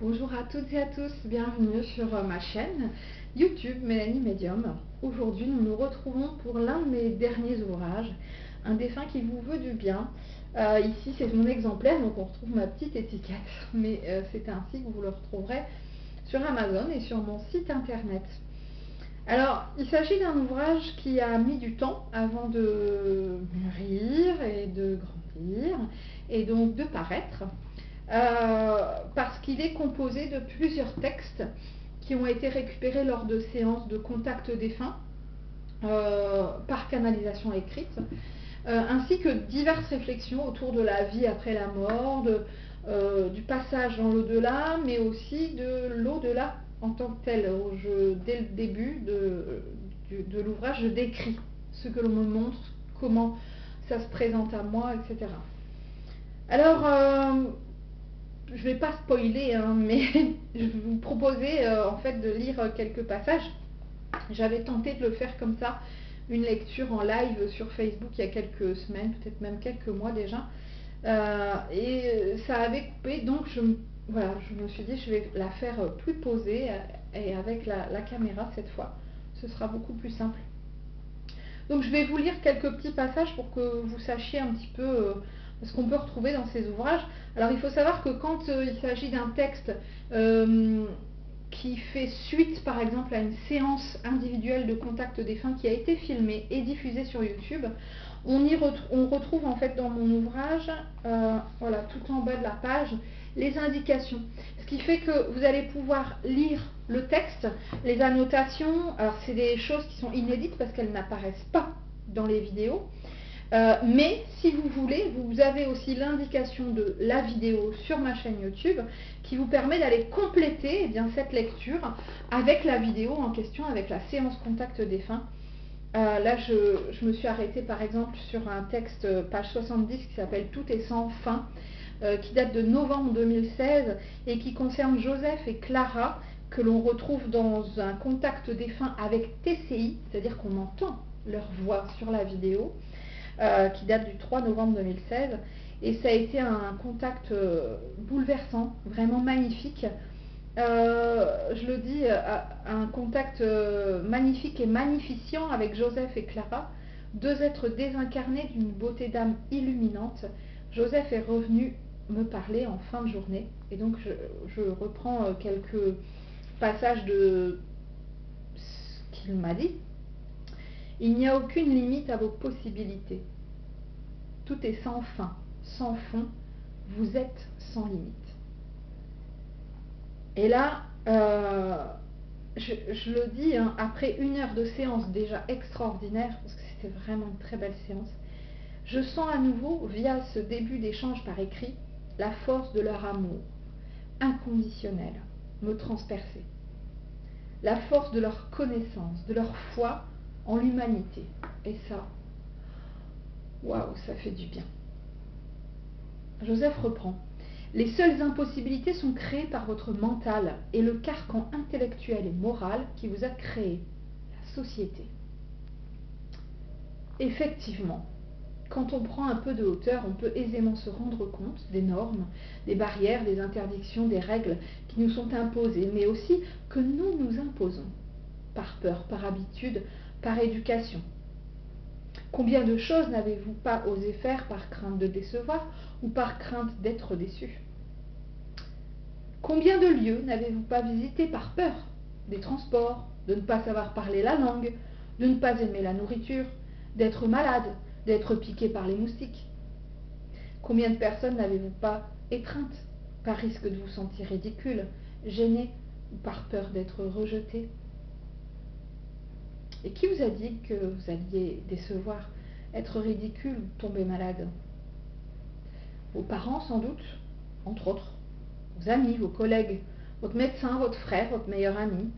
Bonjour à toutes et à tous, bienvenue sur ma chaîne YouTube Mélanie Médium. Aujourd'hui, nous nous retrouvons pour l'un de mes derniers ouvrages, un dessin qui vous veut du bien. Ici, c'est mon exemplaire, donc on retrouve ma petite étiquette, mais c'est ainsi que vous le retrouverez sur Amazon et sur mon site internet. Alors, il s'agit d'un ouvrage qui a mis du temps avant de mûrir et de grandir, et donc de paraître. Parce qu'il est composé de plusieurs textes qui ont été récupérés lors de séances de contact défunt par canalisation écrite, ainsi que diverses réflexions autour de la vie après la mort, du passage dans l'au-delà, mais aussi de l'au-delà en tant que tel. Dès le début de l'ouvrage, je décris ce que l'on me montre, comment ça se présente à moi, etc. Alors, je ne vais pas spoiler, hein, mais je vais vous proposer en fait de lire quelques passages. J'avais tenté de le faire comme ça, une lecture en live sur Facebook il y a quelques semaines, peut-être même quelques mois déjà, et ça avait coupé, donc voilà, je me suis dit je vais la faire plus posée et avec la caméra cette fois, ce sera beaucoup plus simple. Donc je vais vous lire quelques petits passages pour que vous sachiez un petit peu ce qu'on peut retrouver dans ces ouvrages. Alors il faut savoir que quand il s'agit d'un texte qui fait suite par exemple à une séance individuelle de contact défunt qui a été filmée et diffusée sur YouTube, on retrouve en fait dans mon ouvrage, voilà, tout en bas de la page, les indications. Ce qui fait que vous allez pouvoir lire le texte, les annotations. Alors c'est des choses qui sont inédites parce qu'elles n'apparaissent pas dans les vidéos. Mais si vous voulez, vous avez aussi l'indication de la vidéo sur ma chaîne YouTube qui vous permet d'aller compléter cette lecture avec la vidéo en question, avec la séance contact défunt. Là, je me suis arrêtée par exemple sur un texte, page 70, qui s'appelle Tout est sans fin, qui date de novembre 2016 et qui concerne Joseph et Clara, que l'on retrouve dans un contact défunt avec TCI, c'est-à-dire qu'on entend leur voix sur la vidéo, qui date du 3 novembre 2016. Et ça a été un contact bouleversant, vraiment magnifique. Je le dis, un contact magnifique et magnificent avec Joseph et Clara, deux êtres désincarnés d'une beauté d'âme illuminante. Joseph est revenu me parler en fin de journée, et donc je reprends quelques passages de ce qu'il m'a dit. Il n'y a aucune limite à vos possibilités. Tout est sans fin, sans fond. Vous êtes sans limite. Et là, je le dis, hein, après une heure de séance déjà extraordinaire, parce que c'était vraiment une très belle séance, je sens à nouveau, via ce début d'échange par écrit, la force de leur amour inconditionnel me transpercer. La force de leur connaissance, de leur foi en l'humanité. Et ça, waouh, ça fait du bien. Joseph reprend. Les seules impossibilités sont créées par votre mental et le carcan intellectuel et moral qui vous a créé, la société. Effectivement, quand on prend un peu de hauteur, on peut aisément se rendre compte des normes, des barrières, des interdictions, des règles qui nous sont imposées, mais aussi que nous nous imposons, par peur, par habitude, par éducation. Combien de choses n'avez-vous pas osé faire par crainte de décevoir ou par crainte d'être déçu? Combien de lieux n'avez-vous pas visités par peur? Des transports, de ne pas savoir parler la langue, de ne pas aimer la nourriture, d'être malade, d'être piqué par les moustiques? Combien de personnes n'avez-vous pas étreintes par risque de vous sentir ridicule, gêné ou par peur d'être rejeté? Et qui vous a dit que vous alliez décevoir, être ridicule ou tomber malade? Vos parents sans doute, entre autres, vos amis, vos collègues, votre médecin, votre frère, votre meilleur ami,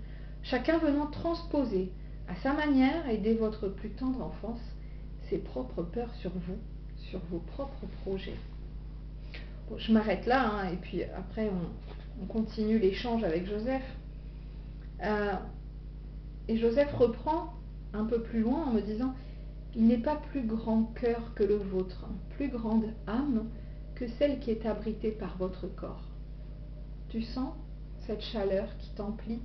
chacun venant transposer à sa manière et dès votre plus tendre enfance ses propres peurs sur vous, sur vos propres projets. Bon, je m'arrête là, hein, et puis après on continue l'échange avec Joseph. Et Joseph reprend un peu plus loin en me disant: il n'est pas plus grand cœur que le vôtre, plus grande âme que celle qui est abritée par votre corps. Tu sens cette chaleur qui t'emplit,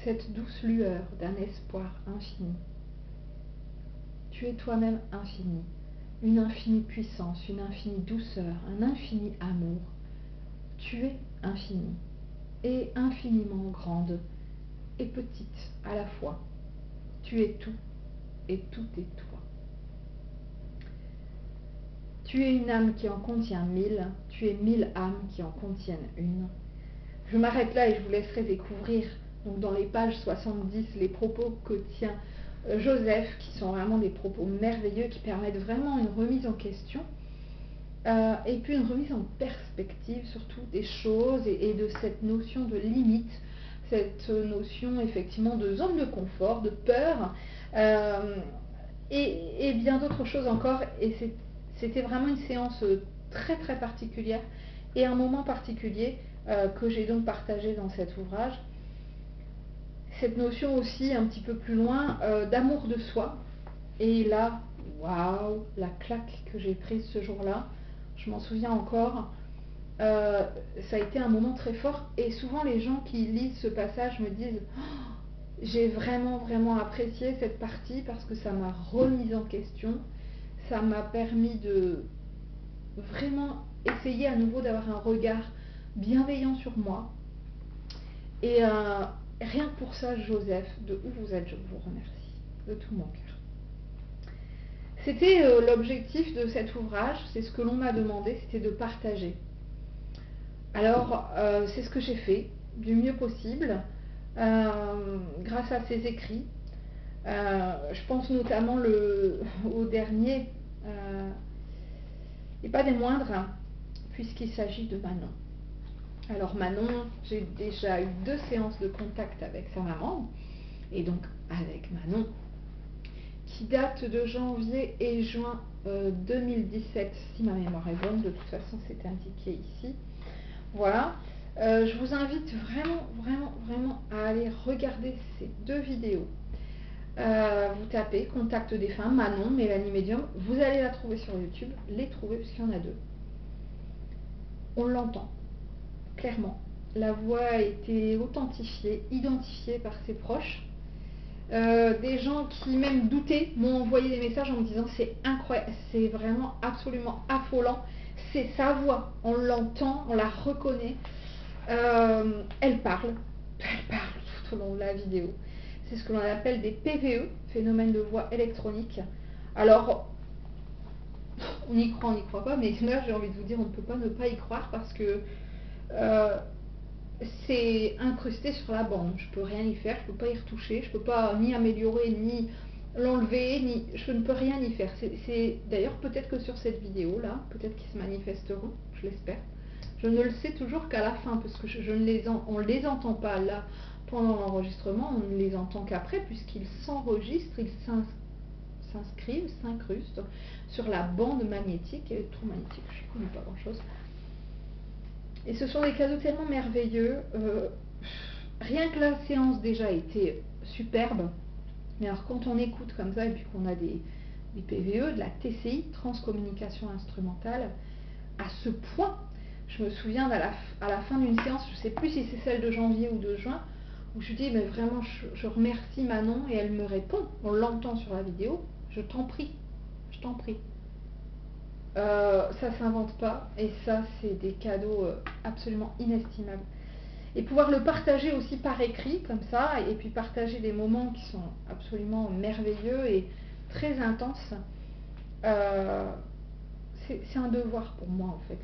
cette douce lueur d'un espoir infini. Tu es toi-même infini, une infinie puissance, une infinie douceur, un infini amour. Tu es infini et infiniment grande et petite à la fois. Tu es tout et tout est toi. Tu es une âme qui en contient 1000, tu es 1000 âmes qui en contiennent une. Je m'arrête là et je vous laisserai découvrir donc dans les pages 70 les propos que tient Joseph, qui sont vraiment des propos merveilleux, qui permettent vraiment une remise en question et puis une remise en perspective surtout des choses et de cette notion de limite, cette notion effectivement de zone de confort, de peur et bien d'autres choses encore. Et c'était vraiment une séance très très particulière et un moment particulier que j'ai donc partagé dans cet ouvrage. Cette notion aussi un petit peu plus loin d'amour de soi. Et là, waouh, la claque que j'ai prise ce jour-là, je m'en souviens encore. Ça a été un moment très fort. Et souvent les gens qui lisent ce passage me disent oh, j'ai vraiment vraiment apprécié cette partie parce que ça m'a remise en question. Ça m'a permis de vraiment essayer à nouveau d'avoir un regard bienveillant sur moi. Et rien que pour ça, Joseph, de où vous êtes, je vous remercie de tout mon cœur. C'était l'objectif de cet ouvrage, c'est ce que l'on m'a demandé, c'était de partager. Alors, c'est ce que j'ai fait du mieux possible, grâce à ces écrits. Je pense notamment au dernier, et pas des moindres, puisqu'il s'agit de Manon. Alors Manon, j'ai déjà eu 2 séances de contact avec sa maman, et donc avec Manon, qui date de janvier et juin 2017, si ma mémoire est bonne, de toute façon c'est indiqué ici. Voilà, je vous invite vraiment à aller regarder ces 2 vidéos. Vous tapez Contact des femmes, Manon, Mélanie Médium, vous allez la trouver sur YouTube, les trouver parce qu'il y en a 2. On l'entend. Clairement, la voix a été authentifiée, identifiée par ses proches. Des gens qui même doutaient m'ont envoyé des messages en me disant c'est incroyable, c'est vraiment absolument affolant, c'est sa voix, on l'entend, on la reconnaît. Elle parle tout au long de la vidéo. C'est ce que l'on appelle des PVE, phénomènes de voix électronique. Alors, on y croit pas, mais là j'ai envie de vous dire, on ne peut pas ne pas y croire parce que c'est incrusté sur la bande. Je peux rien y faire, je peux pas y retoucher, je peux pas ni améliorer, ni l'enlever, je ne peux rien y faire. C'est d'ailleurs peut-être que sur cette vidéo là, peut-être qu'ils se manifesteront, je l'espère. Je ne le sais toujours qu'à la fin, parce que on ne les entend pas là pendant l'enregistrement, on ne les entend qu'après, puisqu'ils s'enregistrent, ils s'inscrivent, s'incrustent sur la bande magnétique, électromagnétique, je ne connais pas grand-chose. Et ce sont des cadeaux tellement merveilleux. Rien que la séance déjà était superbe. Mais alors quand on écoute comme ça, et puis qu'on a des PVE, de la TCI, transcommunication instrumentale, à ce point, je me souviens à la fin d'une séance, je ne sais plus si c'est celle de janvier ou de juin, où je dis mais vraiment je remercie Manon, et elle me répond, on l'entend sur la vidéo, je t'en prie, je t'en prie. Ça s'invente pas, et ça c'est des cadeaux absolument inestimables. Et pouvoir le partager aussi par écrit comme ça, et puis partager des moments qui sont absolument merveilleux et très intenses, c'est un devoir pour moi en fait.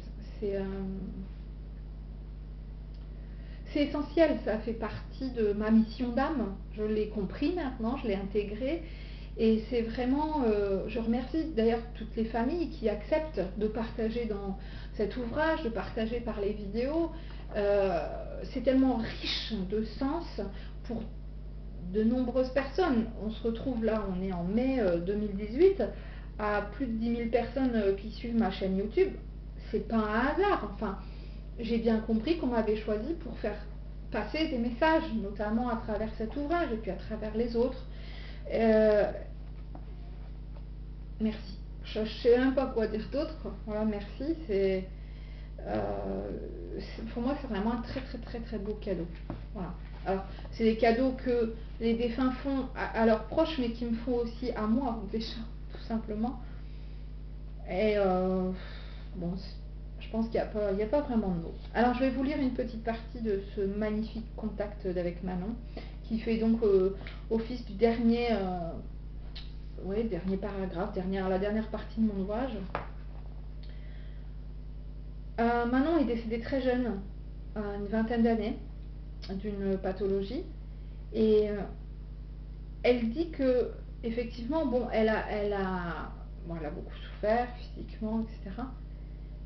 C'est essentiel, ça fait partie de ma mission d'âme. Je l'ai compris maintenant, je l'ai intégré. Et c'est vraiment, je remercie d'ailleurs toutes les familles qui acceptent de partager dans cet ouvrage, de partager par les vidéos. C'est tellement riche de sens pour de nombreuses personnes. On se retrouve là, on est en mai 2018, à plus de 10 000 personnes qui suivent ma chaîne YouTube. C'est pas un hasard. Enfin, j'ai bien compris qu'on m'avait choisi pour faire passer des messages, notamment à travers cet ouvrage et puis à travers les autres. Merci. Je ne sais même pas quoi dire d'autre. Voilà, merci. pour moi, c'est vraiment un très très très très beau cadeau. Voilà. Alors, c'est des cadeaux que les défunts font à leurs proches, mais qui me font aussi à moi, déjà, tout simplement. Et bon, je pense qu'il n'y a pas vraiment de mots. Alors, je vais vous lire une petite partie de ce magnifique contact avec Manon, qui fait donc office du dernier, dernier paragraphe, la dernière partie de mon ouvrage. Manon est décédée très jeune, à une vingtaine d'années, d'une pathologie. Et elle dit que, effectivement, bon, elle a beaucoup souffert physiquement, etc.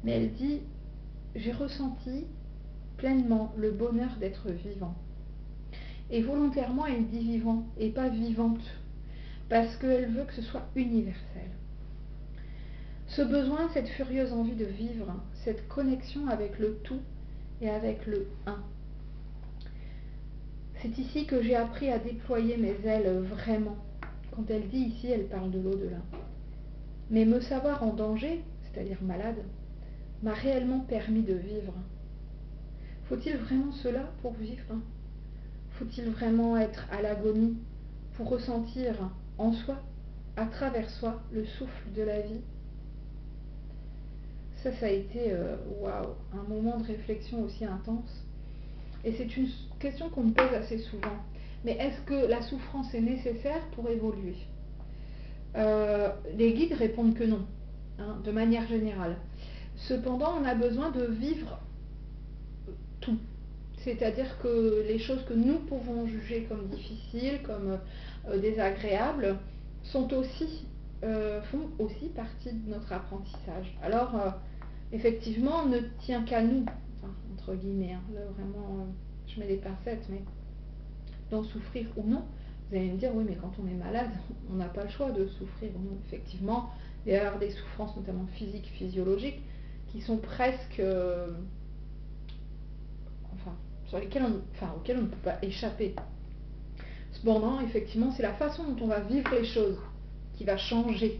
Mais elle dit, j'ai ressenti pleinement le bonheur d'être vivant. Et volontairement, elle dit vivant et pas vivante, parce qu'elle veut que ce soit universel. Ce besoin, cette furieuse envie de vivre, cette connexion avec le tout et avec le un. C'est ici que j'ai appris à déployer mes ailes vraiment. Quand elle dit ici, elle parle de l'au-delà. Mais me savoir en danger, c'est-à-dire malade, m'a réellement permis de vivre. Faut-il vraiment cela pour vivre? Faut-il vraiment être à l'agonie pour ressentir en soi, à travers soi, le souffle de la vie? Ça a été waouh, un moment de réflexion aussi intense. Et c'est une question qu'on me pose assez souvent. Mais est-ce que la souffrance est nécessaire pour évoluer? Les guides répondent que non, hein, de manière générale. Cependant, on a besoin de vivre tout. C'est-à-dire que les choses que nous pouvons juger comme difficiles, comme désagréables, font aussi partie de notre apprentissage. Alors, effectivement, ne tient qu'à nous, enfin, entre guillemets, hein, là vraiment, je mets des pincettes, mais d'en souffrir ou non. Vous allez me dire, oui, mais quand on est malade, on n'a pas le choix de souffrir ou non. Effectivement, il y a des souffrances, notamment physiques, physiologiques, qui sont presque, auxquelles on ne peut pas échapper. Cependant, effectivement, c'est la façon dont on va vivre les choses qui va changer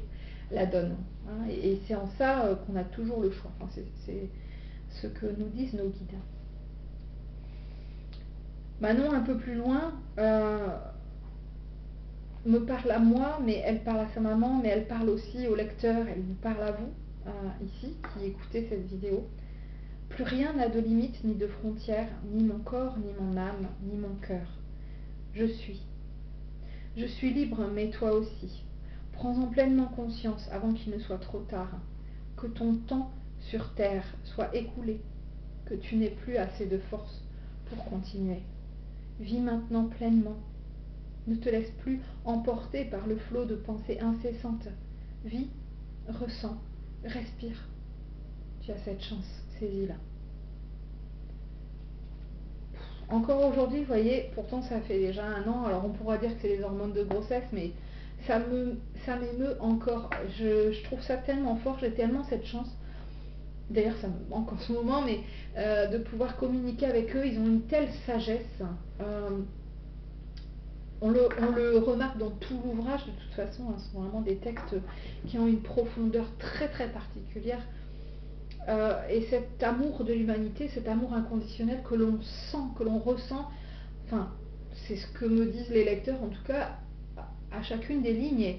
la donne. Hein, et c'est en ça qu'on a toujours le choix. Enfin, c'est ce que nous disent nos guides. Manon, un peu plus loin, me parle à moi, mais elle parle à sa maman, mais elle parle aussi au lecteur, elle vous parle à vous, ici, qui écoutez cette vidéo. Plus rien n'a de limite ni de frontières, ni mon corps, ni mon âme, ni mon cœur. Je suis. Je suis libre, mais toi aussi. Prends-en pleinement conscience avant qu'il ne soit trop tard. Que ton temps sur terre soit écoulé, que tu n'aies plus assez de force pour continuer. Vis maintenant pleinement. Ne te laisse plus emporter par le flot de pensées incessantes. Vis, ressens, respire. Tu as cette chance, saisis-la. Encore aujourd'hui, vous voyez, pourtant ça fait déjà 1 an, alors on pourra dire que c'est les hormones de grossesse, mais ça m'émeut encore. Je trouve ça tellement fort, j'ai tellement cette chance. D'ailleurs, ça me manque en ce moment, mais de pouvoir communiquer avec eux, ils ont une telle sagesse. On le remarque dans tout l'ouvrage, de toute façon, hein, ce sont vraiment des textes qui ont une profondeur très très particulière. Et cet amour de l'humanité, cet amour inconditionnel que l'on sent, que l'on ressent, enfin, c'est ce que me disent les lecteurs, en tout cas, à chacune des lignes.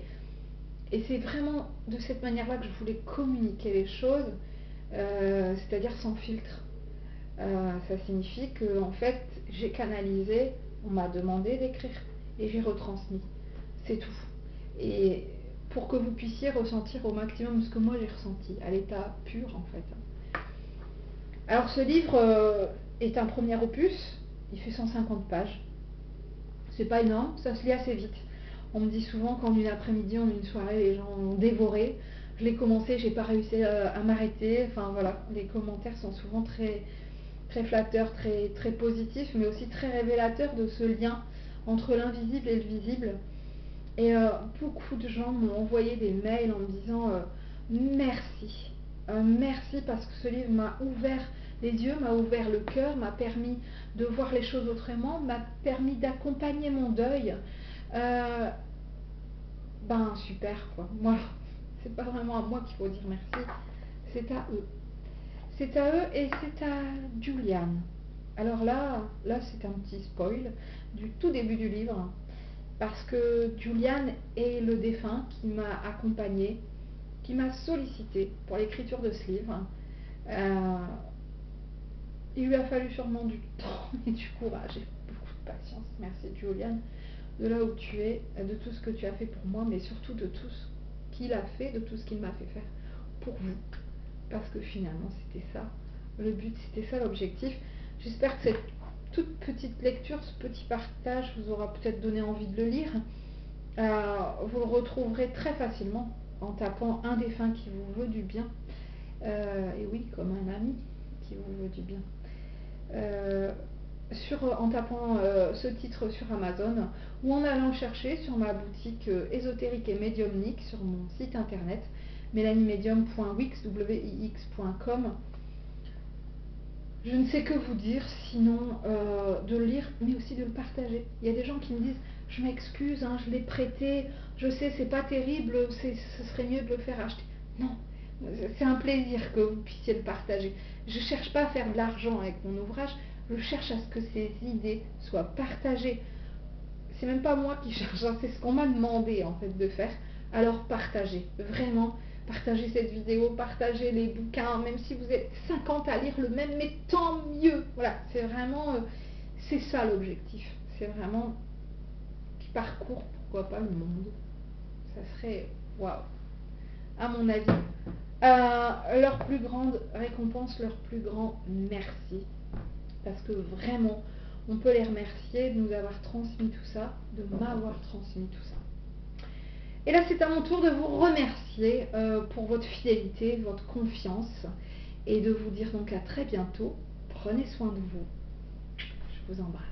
Et c'est vraiment de cette manière-là que je voulais communiquer les choses, c'est-à-dire sans filtre. Ça signifie que, en fait, j'ai canalisé, on m'a demandé d'écrire, et j'ai retransmis. C'est tout. Et pour que vous puissiez ressentir au maximum ce que moi j'ai ressenti, à l'état pur en fait. Alors ce livre est un premier opus, il fait 150 pages. C'est pas énorme, ça se lit assez vite. On me dit souvent qu'en une après-midi, en une soirée, les gens ont dévoré. Je l'ai commencé, j'ai pas réussi à m'arrêter. Enfin voilà, les commentaires sont souvent très, très flatteurs, très, très positifs, mais aussi très révélateurs de ce lien entre l'invisible et le visible. Et beaucoup de gens m'ont envoyé des mails en me disant merci. Merci parce que ce livre m'a ouvert les yeux, m'a ouvert le cœur, m'a permis de voir les choses autrement, m'a permis d'accompagner mon deuil. Super quoi. Moi, c'est pas vraiment à moi qu'il faut dire merci, c'est à eux. c'est à eux et c'est à Julian. Alors là c'est un petit spoil du tout début du livre, parce que Julian est le défunt qui m'a accompagné, qui m'a sollicité pour l'écriture de ce livre. Il lui a fallu sûrement du temps et du courage et beaucoup de patience. Merci Julian, de là où tu es, de tout ce que tu as fait pour moi, mais surtout de tout ce qu'il a fait, de tout ce qu'il m'a fait faire pour vous. Parce que finalement c'était ça, le but, c'était ça l'objectif. J'espère que cette toute petite lecture, ce petit partage vous aura peut-être donné envie de le lire. Vous le retrouverez très facilement en tapant un défunt qui vous veut du bien. Et oui, comme un ami qui vous veut du bien. En tapant ce titre sur Amazon ou en allant chercher sur ma boutique ésotérique et médiumnique sur mon site internet melaniemedium.wix.com. Je ne sais que vous dire sinon de le lire, mais aussi de le partager. Il y a des gens qui me disent je m'excuse, hein, je l'ai prêté, je sais c'est pas terrible, ce serait mieux de le faire acheter. Non, c'est un plaisir que vous puissiez le partager. Je ne cherche pas à faire de l'argent avec mon ouvrage, je cherche à ce que ces idées soient partagées. C'est même pas moi qui cherche, c'est ce qu'on m'a demandé en fait de faire. Alors partagez, vraiment, partagez cette vidéo, partagez les bouquins, même si vous êtes 50 à lire le même, mais tant mieux. Voilà, c'est vraiment, c'est ça l'objectif. C'est vraiment qui parcourt, pourquoi pas le monde. Ça serait, waouh, à mon avis, leur plus grande récompense, leur plus grand merci. Parce que vraiment, on peut les remercier de nous avoir transmis tout ça, de m'avoir transmis tout ça. Et là, c'est à mon tour de vous remercier pour votre fidélité, votre confiance, et de vous dire donc à très bientôt. Prenez soin de vous. Je vous embrasse.